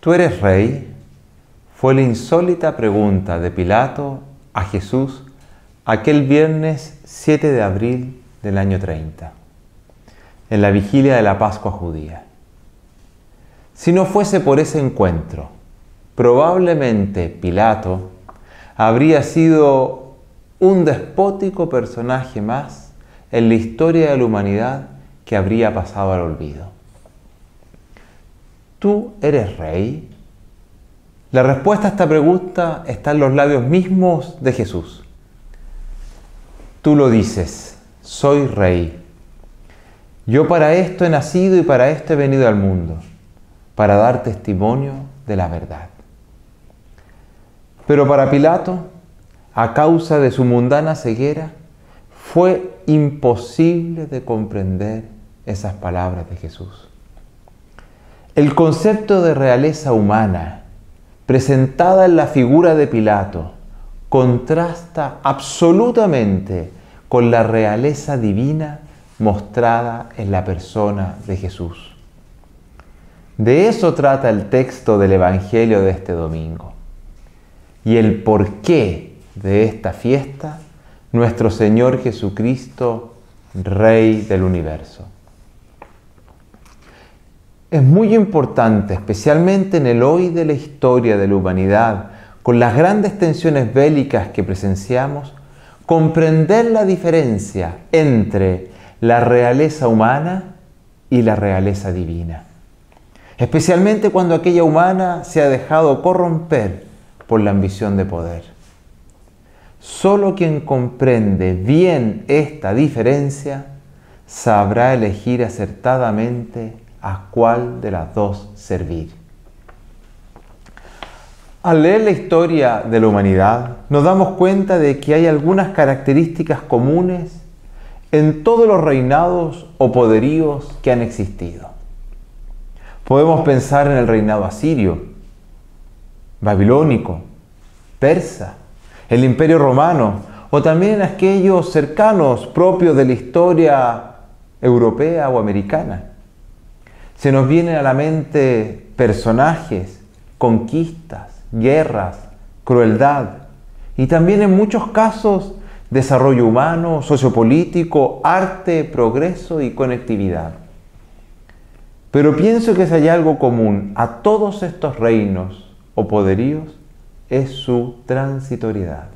¿Tú eres rey? Fue la insólita pregunta de Pilato a Jesús aquel viernes 7 de abril del año 30, en la vigilia de la Pascua judía. Si no fuese por ese encuentro, probablemente Pilato habría sido un despótico personaje más en la historia de la humanidad que habría pasado al olvido. ¿Tú eres rey? La respuesta a esta pregunta está en los labios mismos de Jesús. Tú lo dices, soy rey. Yo para esto he nacido y para esto he venido al mundo, para dar testimonio de la verdad. Pero para Pilato, a causa de su mundana ceguera, fue imposible de comprender esas palabras de Jesús. El concepto de realeza humana, presentada en la figura de Pilato, contrasta absolutamente con la realeza divina mostrada en la persona de Jesús. De eso trata el texto del Evangelio de este domingo. Y el porqué de esta fiesta, nuestro Señor Jesucristo, Rey del universo. Es muy importante, especialmente en el hoy de la historia de la humanidad, con las grandes tensiones bélicas que presenciamos, comprender la diferencia entre la realeza humana y la realeza divina. Especialmente cuando aquella humana se ha dejado corromper por la ambición de poder. Solo quien comprende bien esta diferencia sabrá elegir acertadamente a cuál de las dos servir. Al leer la historia de la humanidad, nos damos cuenta de que hay algunas características comunes en todos los reinados o poderíos que han existido. Podemos pensar en el reinado asirio, babilónico, persa, el imperio romano, o también en aquellos cercanos propios de la historia europea o americana. Se nos vienen a la mente personajes, conquistas, guerras, crueldad y también en muchos casos desarrollo humano, sociopolítico, arte, progreso y conectividad. Pero pienso que si hay algo común a todos estos reinos o poderíos es su transitoriedad.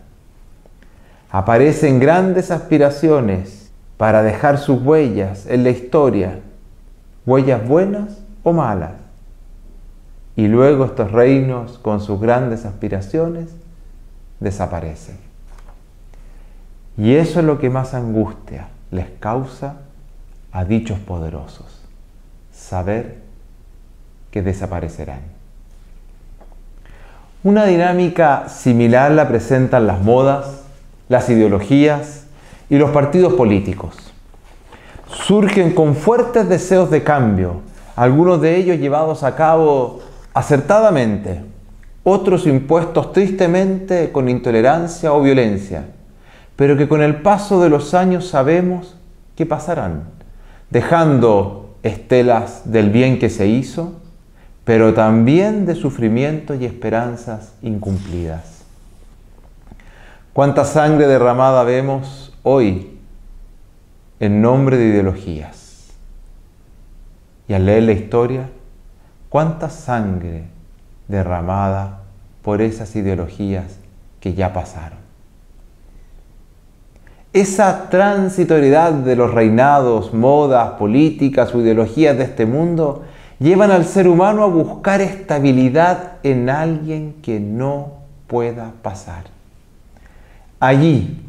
Aparecen grandes aspiraciones para dejar sus huellas en la historia, huellas buenas o malas. Y luego estos reinos, con sus grandes aspiraciones, desaparecen. Y eso es lo que más angustia les causa a dichos poderosos, saber que desaparecerán. Una dinámica similar la presentan las modas, las ideologías y los partidos políticos. Surgen con fuertes deseos de cambio, algunos de ellos llevados a cabo acertadamente, otros impuestos tristemente con intolerancia o violencia, pero que con el paso de los años sabemos que pasarán, dejando estelas del bien que se hizo, pero también de sufrimiento y esperanzas incumplidas. ¿Cuánta sangre derramada vemos hoy en nombre de ideologías? Y al leer la historia, ¿cuánta sangre derramada por esas ideologías que ya pasaron? Esa transitoriedad de los reinados, modas, políticas o ideologías de este mundo llevan al ser humano a buscar estabilidad en alguien que no pueda pasar. Allí,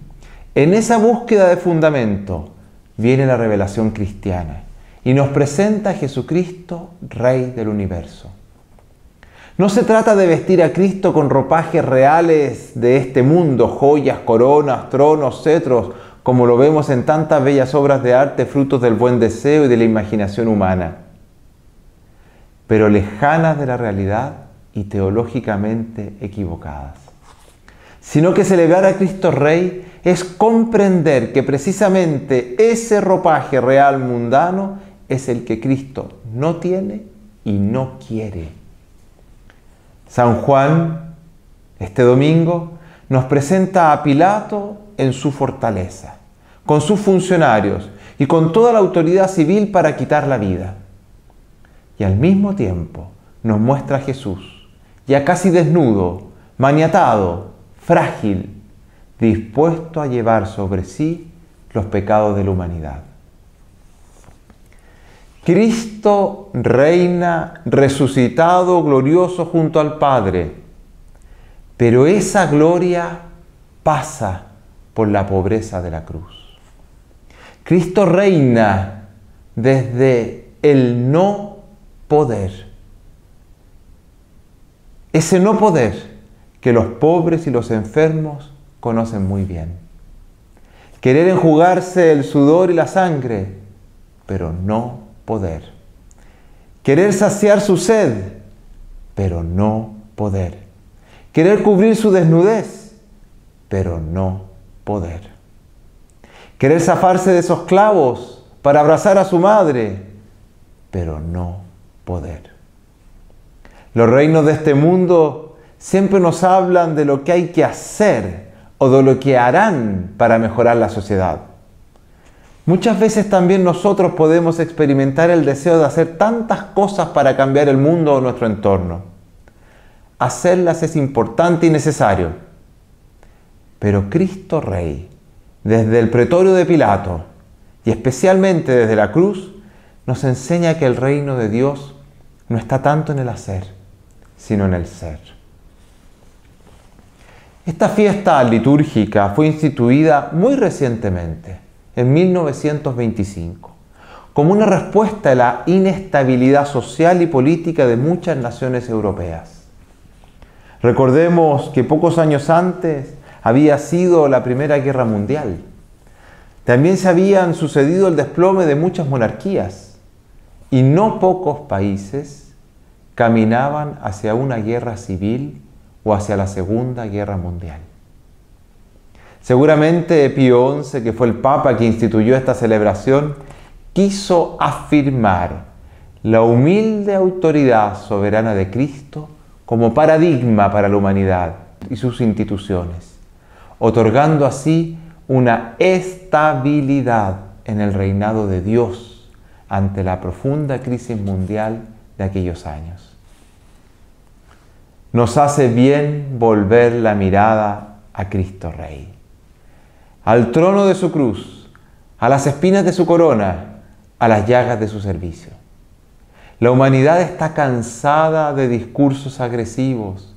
en esa búsqueda de fundamento, viene la revelación cristiana y nos presenta a Jesucristo, Rey del universo. No se trata de vestir a Cristo con ropajes reales de este mundo, joyas, coronas, tronos, cetros, como lo vemos en tantas bellas obras de arte frutos del buen deseo y de la imaginación humana, pero lejanas de la realidad y teológicamente equivocadas. Sino que celebrar a Cristo Rey es comprender que precisamente ese ropaje real mundano es el que Cristo no tiene y no quiere. San Juan, este domingo, nos presenta a Pilato en su fortaleza, con sus funcionarios y con toda la autoridad civil para quitar la vida. Y al mismo tiempo nos muestra a Jesús, ya casi desnudo, maniatado, frágil, dispuesto a llevar sobre sí los pecados de la humanidad. Cristo reina resucitado, glorioso junto al Padre, pero esa gloria pasa por la pobreza de la cruz. Cristo reina desde el no poder. Ese no poder que los pobres y los enfermos conocen muy bien. Querer enjugarse el sudor y la sangre, pero no poder. Querer saciar su sed, pero no poder. Querer cubrir su desnudez, pero no poder. Querer zafarse de esos clavos para abrazar a su madre, pero no poder. Los reinos de este mundo siempre nos hablan de lo que hay que hacer o de lo que harán para mejorar la sociedad. Muchas veces también nosotros podemos experimentar el deseo de hacer tantas cosas para cambiar el mundo o nuestro entorno. Hacerlas es importante y necesario. Pero Cristo Rey, desde el pretorio de Pilato y especialmente desde la cruz, nos enseña que el reino de Dios no está tanto en el hacer, sino en el ser. Esta fiesta litúrgica fue instituida muy recientemente, en 1925, como una respuesta a la inestabilidad social y política de muchas naciones europeas. Recordemos que pocos años antes había sido la Primera Guerra Mundial. También se habían sucedido el desplome de muchas monarquías y no pocos países caminaban hacia una guerra civil o hacia la Segunda Guerra Mundial. Seguramente Pío XI, que fue el Papa que instituyó esta celebración, quiso afirmar la humilde autoridad soberana de Cristo como paradigma para la humanidad y sus instituciones, otorgando así una estabilidad en el reinado de Dios ante la profunda crisis mundial de aquellos años. Nos hace bien volver la mirada a Cristo Rey, al trono de su cruz, a las espinas de su corona, a las llagas de su servicio. La humanidad está cansada de discursos agresivos,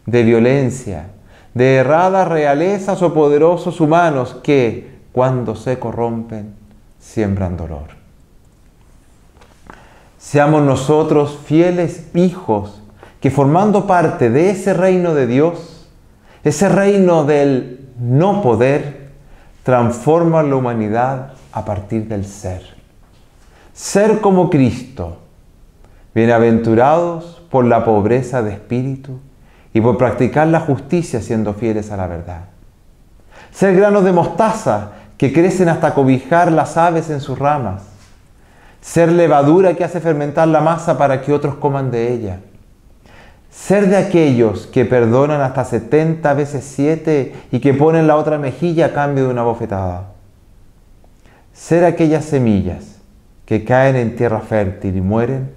de violencia, de erradas realezas o poderosos humanos que, cuando se corrompen, siembran dolor. Seamos nosotros fieles hijos que, formando parte de ese reino de Dios, ese reino del no poder, transforman la humanidad a partir del ser. Ser como Cristo, bienaventurados por la pobreza de espíritu y por practicar la justicia siendo fieles a la verdad. Ser granos de mostaza que crecen hasta cobijar las aves en sus ramas. Ser levadura que hace fermentar la masa para que otros coman de ella. Ser de aquellos que perdonan hasta 70 veces 7 y que ponen la otra mejilla a cambio de una bofetada. Ser aquellas semillas que caen en tierra fértil y mueren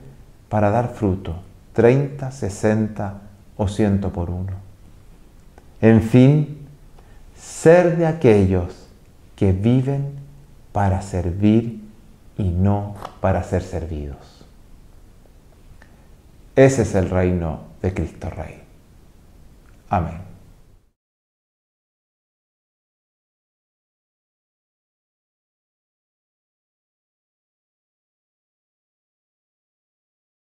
para dar fruto, 30, 60 o 100 por uno. En fin, ser de aquellos que viven para servir y no para ser servidos. Ese es el reino de Cristo Rey. Amén.